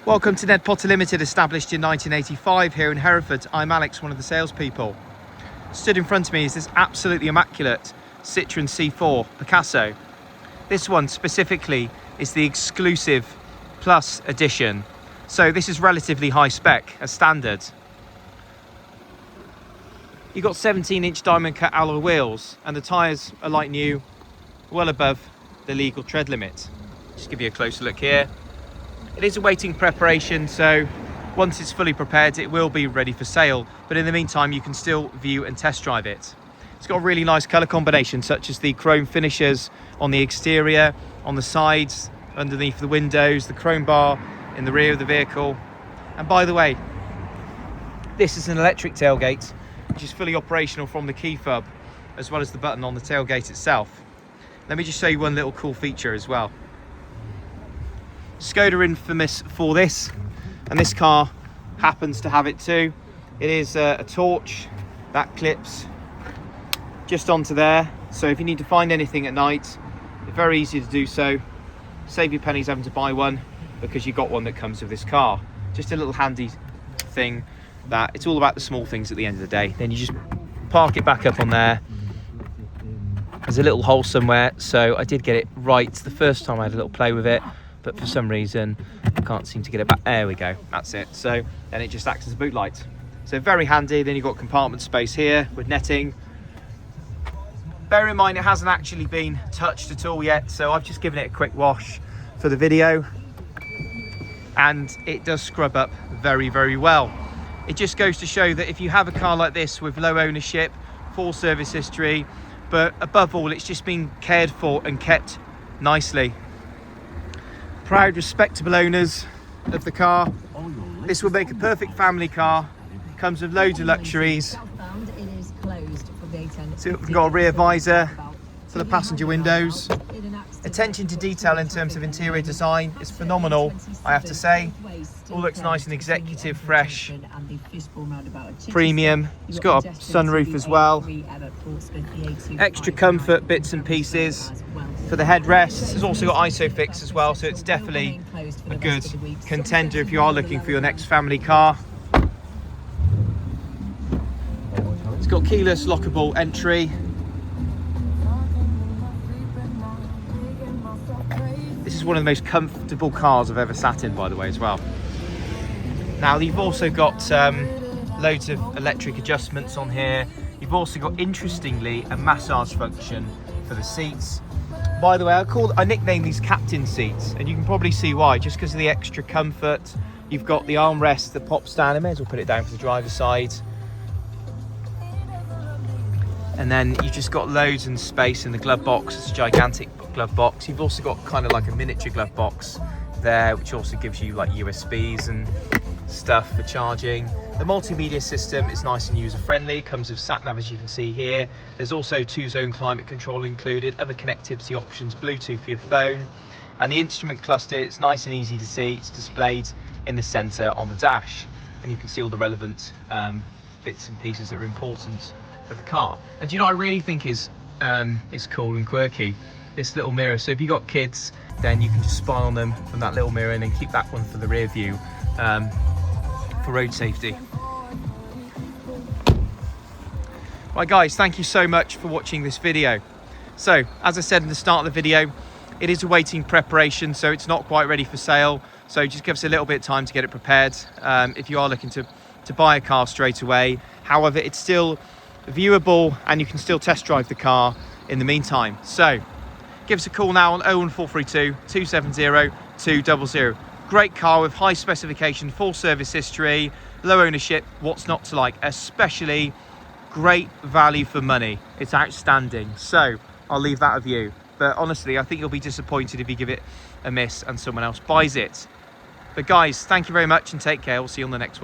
Welcome to NED Limited, established in 1985 here in Hereford. I'm Alex, one of the salespeople. Stood in front of me is this absolutely immaculate Citroen C4 Picasso. This one specifically is the Exclusive Plus edition. So this is relatively high spec as standard. You've got 17-inch diamond cut alloy wheels and the tyres are like new, well above the legal tread limit. Just give you a closer look here. It is awaiting preparation, so once it's fully prepared it will be ready for sale, but in the meantime you can still view and test drive it. It's got a really nice colour combination, such as the chrome finishes on the exterior, on the sides, underneath the windows, the chrome bar in the rear of the vehicle. And by the way, this is an electric tailgate which is fully operational from the key fob as well as the button on the tailgate itself. Let me just show you one little cool feature as well. Skoda are infamous for this, and this car happens to have it too. It is a torch that clips just onto there, so if you need to find anything at night, it's very easy to do so. Save your pennies having to buy one, because you got one that comes with this car. Just a little handy thing that it's all about the small things at the end of the day. Then you just park it back up on there. There's a little hole somewhere, so I did get it right the first time I had a little play with it, but for some reason I can't seem to get it back. There we go, that's it. So then it just acts as a boot light, so very handy. Then you've got compartment space here with netting. Bear in mind it hasn't actually been touched at all yet, so I've just given it a quick wash for the video, and it does scrub up very, very well. It just goes to show that if you have a car like this with low ownership, full service history, but above all it's just been cared for and kept nicely. Proud, respectable owners of the car. This will make a perfect family car. Comes with loads of luxuries. So we've got a rear visor for the passenger windows. Attention to detail in terms of interior design is phenomenal, I have to say. All looks nice and executive, fresh, premium. It's got a sunroof as well. Extra comfort bits and pieces for the headrests. It's also got ISOFIX as well, so it's definitely a good contender if you are looking for your next family car. It's got keyless lockable entry. This is one of the most comfortable cars I've ever sat in, by the way, as well. Now you've also got loads of electric adjustments on here. You've also got, interestingly, a massage function for the seats. By the way, I nicknamed these captain seats, and you can probably see why, just because of the extra comfort. You've got the armrest that pops down. I may as well put it down for the driver's side. And then you've just got loads of space in the glove box. It's a gigantic glove box. You've also got kind of like a miniature glove box there, which also gives you like USBs and stuff for charging. The multimedia system is nice and user friendly. Comes with sat nav, as you can see here. There's also 2-zone climate control included, other connectivity options, Bluetooth for your phone, and the instrument cluster, it's nice and easy to see. It's displayed in the center on the dash, and you can see all the relevant bits and pieces that are important for the car. And do you know what I really think is cool and quirky? This little mirror. So if you've got kids, then you can just spy on them from that little mirror and then keep that one for the rear view for road safety. Right guys, thank you so much for watching this video. So as I said in the start of the video, it is awaiting preparation, so it's not quite ready for sale. So just give us a little bit of time to get it prepared if you are looking to buy a car straight away. However, it's still viewable and you can still test drive the car in the meantime. So give us a call now on 01432 270 200. Great car with high specification, full service history, low ownership. What's not to like? Especially great value for money. It's outstanding. So I'll leave that with you. But honestly, I think you'll be disappointed if you give it a miss and someone else buys it. But guys, thank you very much and take care. We'll see you on the next one.